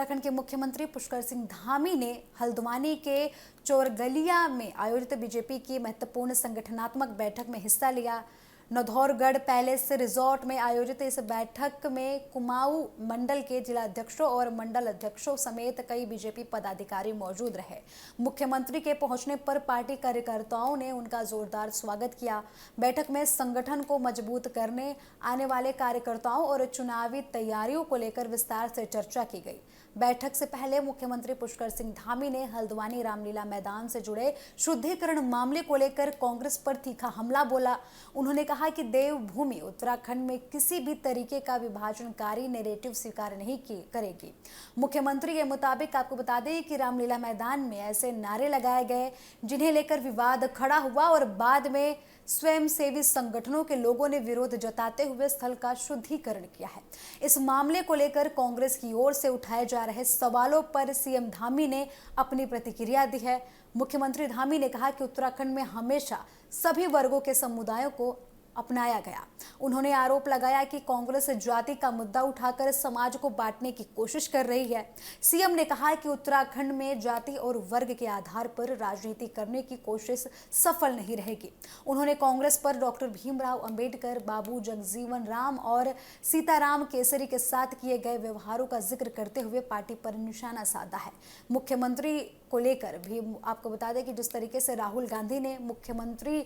उत्तराखंड के मुख्यमंत्री पुष्कर सिंह धामी ने हल्द्वानी के चोरगलिया में आयोजित बीजेपी की महत्वपूर्ण संगठनात्मक बैठक में हिस्सा लिया। नौधौरगढ़ पैलेस रिजॉर्ट में आयोजित इस बैठक में कुमाऊं मंडल के जिलाध्यक्षों और मंडल अध्यक्षों समेत कई बीजेपी पदाधिकारी मौजूद रहे। मुख्यमंत्री के पहुंचने पर पार्टी कार्यकर्ताओं ने उनका जोरदार स्वागत किया। बैठक में संगठन को मजबूत करने, आने वाले कार्यकर्ताओं और चुनावी तैयारियों को लेकर विस्तार से चर्चा की गई। बैठक से पहले मुख्यमंत्री पुष्कर सिंह धामी ने हल्द्वानी रामलीला मैदान से जुड़े शुद्धिकरण मामले को लेकर कांग्रेस पर तीखा हमला बोला। उन्होंने कहा कि देवभूमि उत्तराखंड में किसी भी तरीके का विभाजनकारी नैरेटिव स्वीकार नहीं करेगी। मुख्यमंत्री के मुताबिक आपको बता दें कि रामलीला मैदान में ऐसे नारे लगाए गए जिन्हें लेकर विवाद खड़ा हुआ और बाद में स्वयंसेवी संगठनों के लोगों ने विरोध जताते हुए स्थल का शुद्धिकरण किया है। इस मामले को लेकर कांग्रेस की ओर से उठाए जा रहे सवालों पर सीएम धामी ने अपनी प्रतिक्रिया दी है। मुख्यमंत्री धामी ने कहा कि उत्तराखंड में हमेशा सभी वर्गों के समुदायों को अपनाया गया। उन्होंने आरोप लगाया कि कांग्रेस जाति का मुद्दा उठाकर समाज को बांटने की कोशिश कर रही है। सीएम ने कहा कि उत्तराखंड में जाति और वर्ग के आधार पर राजनीति करने की कोशिश सफल नहीं रहेगी। उन्होंने कांग्रेस पर डॉक्टर भीमराव अंबेडकर, बाबू जगजीवन राम और सीताराम केसरी के साथ किए गए व्यवहारों का जिक्र करते हुए पार्टी पर निशाना साधा है। मुख्यमंत्री को लेकर भी आपको बता दें कि जिस तरीके से राहुल गांधी ने मुख्यमंत्री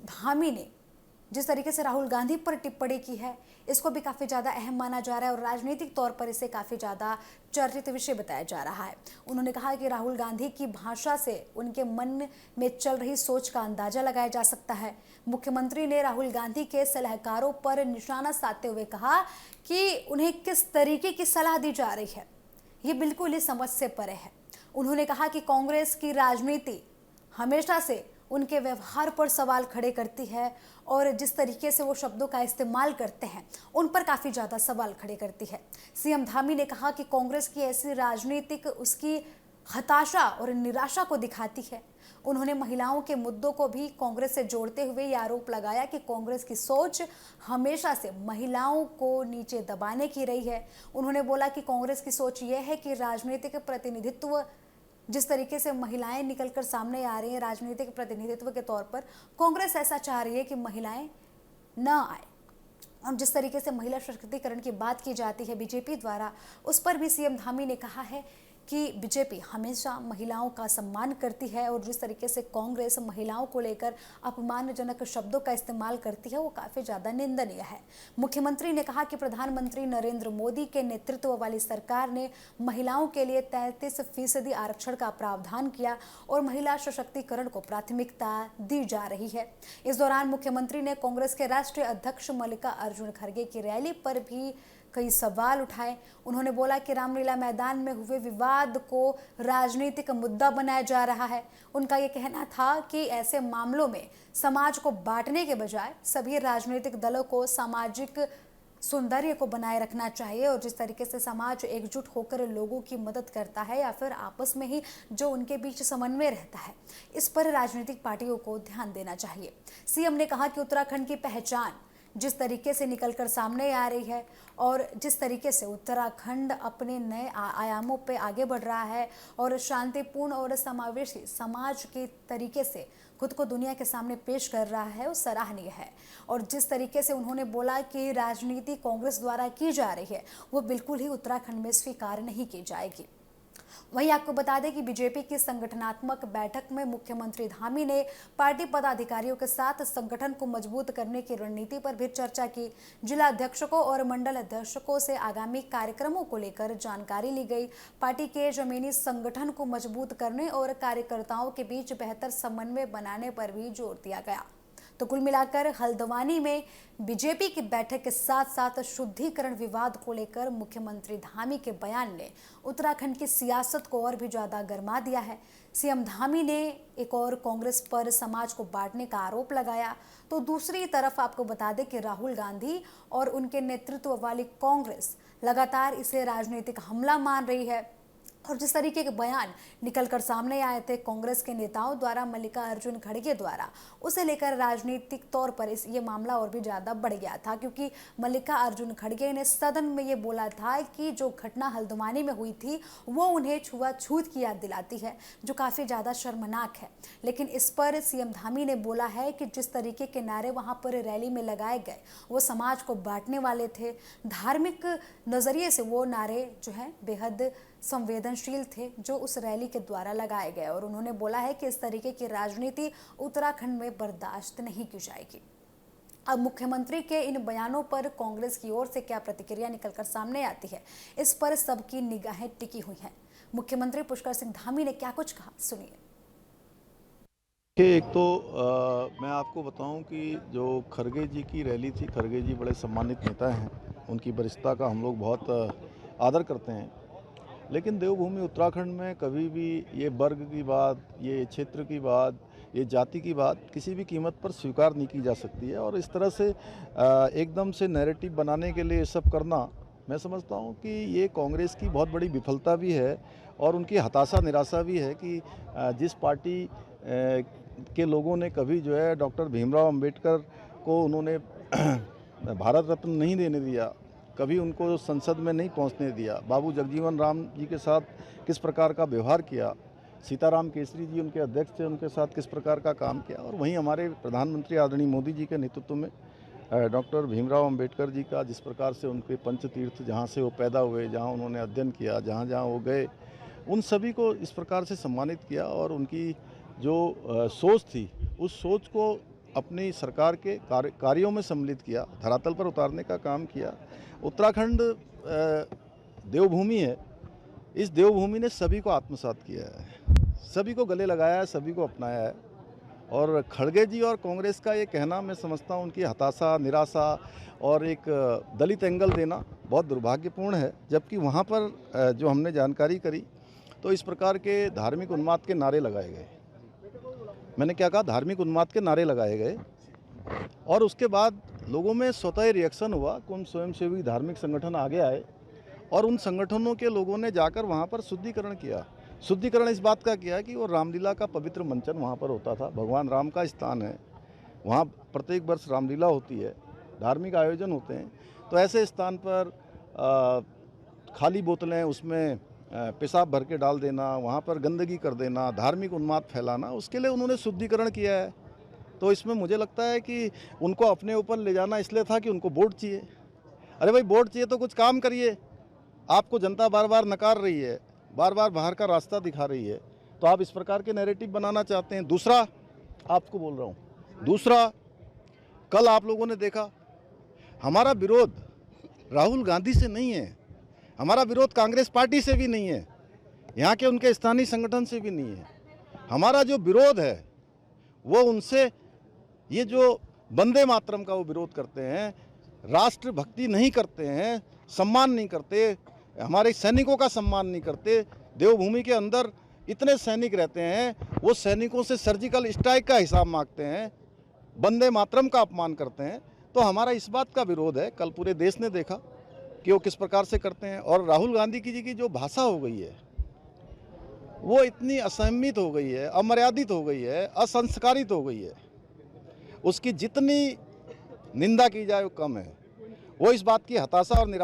धामी ने जिस तरीके से राहुल गांधी पर टिप्पणी की है, इसको भी काफ़ी ज़्यादा अहम माना जा रहा है और राजनीतिक तौर पर इसे काफ़ी ज़्यादा चर्चित विषय बताया जा रहा है। उन्होंने कहा कि राहुल गांधी की भाषा से उनके मन में चल रही सोच का अंदाजा लगाया जा सकता है। मुख्यमंत्री ने राहुल गांधी के सलाहकारों पर निशाना साधते हुए कहा कि उन्हें किस तरीके की सलाह दी जा रही है, ये बिल्कुल ही समझ से परे है। उन्होंने कहा कि कांग्रेस की राजनीति हमेशा से उनके व्यवहार पर सवाल खड़े करती है और जिस तरीके से वो शब्दों का इस्तेमाल करते हैं उन पर काफ़ी ज़्यादा सवाल खड़े करती है। सीएम धामी ने कहा कि कांग्रेस की ऐसी राजनीतिक उसकी हताशा और निराशा को दिखाती है। उन्होंने महिलाओं के मुद्दों को भी कांग्रेस से जोड़ते हुए ये आरोप लगाया कि कांग्रेस की सोच हमेशा से महिलाओं को नीचे दबाने की रही है। उन्होंने बोला कि कांग्रेस की सोच ये है कि राजनीतिक प्रतिनिधित्व, जिस तरीके से महिलाएं निकलकर सामने आ रही हैं राजनीतिक प्रतिनिधित्व के तौर पर, कांग्रेस ऐसा चाह रही है कि महिलाएं न आए। और जिस तरीके से महिला सशक्तिकरण की बात की जाती है बीजेपी द्वारा, उस पर भी सीएम धामी ने कहा है कि बीजेपी हमेशा महिलाओं का सम्मान करती है और जिस तरीके से कांग्रेस महिलाओं को लेकर अपमानजनक शब्दों का इस्तेमाल करती है वो काफ़ी ज़्यादा निंदनीय है। मुख्यमंत्री ने कहा कि प्रधानमंत्री नरेंद्र मोदी के नेतृत्व वाली सरकार ने महिलाओं के लिए 33% आरक्षण का प्रावधान किया और महिला सशक्तिकरण को प्राथमिकता दी जा रही है। इस दौरान मुख्यमंत्री ने कांग्रेस के राष्ट्रीय अध्यक्ष मल्लिकार्जुन खड़गे की रैली पर भी कई सवाल उठाए। उन्होंने बोला कि रामलीला मैदान में हुए विवाद को राजनीतिक मुद्दा बनाया जा रहा है। उनका ये कहना था कि ऐसे मामलों में समाज को बांटने के बजाय सभी राजनीतिक दलों को सामाजिक सौंदर्य को बनाए रखना चाहिए और जिस तरीके से समाज एकजुट होकर लोगों की मदद करता है या फिर आपस में ही जो उनके बीच समन्वय रहता है, इस पर राजनीतिक पार्टियों को ध्यान देना चाहिए। सीएम ने कहा कि उत्तराखंड की पहचान जिस तरीके से निकलकर सामने आ रही है और जिस तरीके से उत्तराखंड अपने नए आयामों पे आगे बढ़ रहा है और शांतिपूर्ण और समावेशी समाज के तरीके से खुद को दुनिया के सामने पेश कर रहा है, वो सराहनीय है। और जिस तरीके से उन्होंने बोला कि राजनीति कांग्रेस द्वारा की जा रही है वो बिल्कुल ही उत्तराखंड में स्वीकार नहीं की जाएगी। वहीं आपको बता दें कि बीजेपी की संगठनात्मक बैठक में मुख्यमंत्री धामी ने पार्टी पदाधिकारियों के साथ संगठन को मजबूत करने की रणनीति पर भी चर्चा की। जिला अध्यक्षकों और मंडल अध्यक्षकों से आगामी कार्यक्रमों को लेकर जानकारी ली गई। पार्टी के जमीनी संगठन को मजबूत करने और कार्यकर्ताओं के बीच बेहतर समन्वय बनाने पर भी जोर दिया गया। तो कुल मिलाकर हल्द्वानी में बीजेपी की बैठक के साथ साथ शुद्धिकरण विवाद को लेकर मुख्यमंत्री धामी के बयान ने उत्तराखंड की सियासत को और भी ज्यादा गर्मा दिया है। सीएम धामी ने एक और कांग्रेस पर समाज को बांटने का आरोप लगाया, तो दूसरी तरफ आपको बता दें कि राहुल गांधी और उनके नेतृत्व वाली कांग्रेस लगातार इसे राजनीतिक हमला मान रही है। और जिस तरीके के बयान निकलकर सामने आए थे कांग्रेस के नेताओं द्वारा, मल्लिकार्जुन खड़गे द्वारा, उसे लेकर राजनीतिक तौर पर ये मामला और भी ज़्यादा बढ़ गया था, क्योंकि मल्लिकार्जुन खड़गे ने सदन में ये बोला था कि जो घटना हल्द्वानी में हुई थी वो उन्हें छुआछूत की याद दिलाती है, जो काफ़ी ज़्यादा शर्मनाक है। लेकिन इस पर सीएम धामी ने बोला है कि जिस तरीके के नारे वहाँ पर रैली में लगाए गए वो समाज को बांटने वाले थे, धार्मिक नज़रिए से वो नारे जो है बेहद संवेदनशील थे जो उस रैली के द्वारा लगाए गए। और उन्होंने बोला है कि इस तरीके की राजनीति उत्तराखंड में बर्दाश्त नहीं की जाएगी। अब मुख्यमंत्री के इन बयानों पर कांग्रेस की ओर से क्या प्रतिक्रिया निकलकर सामने आती है, इस पर सबकी निगाहें टिकी हुई हैं। मुख्यमंत्री पुष्कर सिंह धामी ने क्या कुछ कहा, सुनिए। एक तो मैं आपको बताऊं कि जो खड़गे जी की रैली थी, खड़गे जी बड़े सम्मानित नेता हैं, उनकी वरिष्ठता का हम लोग बहुत आदर करते हैं। लेकिन देवभूमि उत्तराखंड में कभी भी ये वर्ग की बात, ये क्षेत्र की बात, ये जाति की बात किसी भी कीमत पर स्वीकार नहीं की जा सकती है। और इस तरह से एकदम से नैरेटिव बनाने के लिए ये सब करना, मैं समझता हूँ कि ये कांग्रेस की बहुत बड़ी विफलता भी है और उनकी हताशा निराशा भी है कि जिस पार्टी के लोगों ने कभी जो है डॉक्टर भीमराव अंबेडकर को उन्होंने भारत रत्न नहीं देने दिया, कभी उनको संसद में नहीं पहुंचने दिया, बाबू जगजीवन राम जी के साथ किस प्रकार का व्यवहार किया, सीताराम केसरी जी उनके अध्यक्ष थे, उनके साथ किस प्रकार का काम किया, और वहीं हमारे प्रधानमंत्री आदरणीय मोदी जी के नेतृत्व में डॉक्टर भीमराव अंबेडकर जी का जिस प्रकार से उनके पंचतीर्थ, जहाँ से वो पैदा हुए, जहाँ उन्होंने अध्ययन किया, जहाँ जहाँ वो गए, उन सभी को इस प्रकार से सम्मानित किया और उनकी जो सोच थी उस सोच को अपनी सरकार के कार्यों में सम्मिलित किया, धरातल पर उतारने का काम किया। उत्तराखंड देवभूमि है, इस देवभूमि ने सभी को आत्मसात किया है, सभी को गले लगाया है, सभी को अपनाया है। और खड़गे जी और कांग्रेस का ये कहना, मैं समझता हूँ उनकी हताशा, निराशा और एक दलित एंगल देना बहुत दुर्भाग्यपूर्ण है। जबकि वहाँ पर जो हमने जानकारी करी तो इस प्रकार के धार्मिक उन्माद के नारे लगाए गए। मैंने क्या कहा? धार्मिक उन्माद के नारे लगाए गए और उसके बाद लोगों में स्वतः रिएक्शन हुआ कि उन स्वयंसेवी धार्मिक संगठन आगे आए और उन संगठनों के लोगों ने जाकर वहाँ पर शुद्धिकरण किया। शुद्धिकरण इस बात का किया कि वो रामलीला का पवित्र मंचन वहाँ पर होता था, भगवान राम का स्थान है, वहाँ प्रत्येक वर्ष रामलीला होती है, धार्मिक आयोजन होते हैं। तो ऐसे स्थान पर खाली बोतलें उसमें पेशाब भर के डाल देना, वहाँ पर गंदगी कर देना, धार्मिक उन्माद फैलाना, उसके लिए उन्होंने शुद्धिकरण किया है। तो इसमें मुझे लगता है कि उनको अपने ऊपर ले जाना इसलिए था कि उनको वोट चाहिए। अरे भाई, वोट चाहिए तो कुछ काम करिए। आपको जनता बार बार नकार रही है, बार बार बाहर का रास्ता दिखा रही है, तो आप इस प्रकार के नैरेटिव बनाना चाहते हैं। दूसरा, आपको बोल रहा हूँ, दूसरा, कल आप लोगों ने देखा, हमारा विरोध राहुल गांधी से नहीं है, हमारा विरोध कांग्रेस पार्टी से भी नहीं है, यहाँ के उनके स्थानीय संगठन से भी नहीं है। हमारा जो विरोध है वो उनसे, ये जो वंदे मातरम का वो विरोध करते हैं, राष्ट्र भक्ति नहीं करते हैं, सम्मान नहीं करते, हमारे सैनिकों का सम्मान नहीं करते। देवभूमि के अंदर इतने सैनिक रहते हैं, वो सैनिकों से सर्जिकल स्ट्राइक का हिसाब मांगते हैं, वंदे मातरम का अपमान करते हैं। तो हमारा इस बात का विरोध है। कल पूरे देश ने देखा कि वो किस प्रकार से करते हैं। और राहुल गांधी जी की जो भाषा हो गई है वो इतनी असंयमित हो गई है, अमर्यादित हो गई है, असंस्कारित हो गई है, उसकी जितनी निंदा की जाए वो कम है। वो इस बात की हताशा और निराशा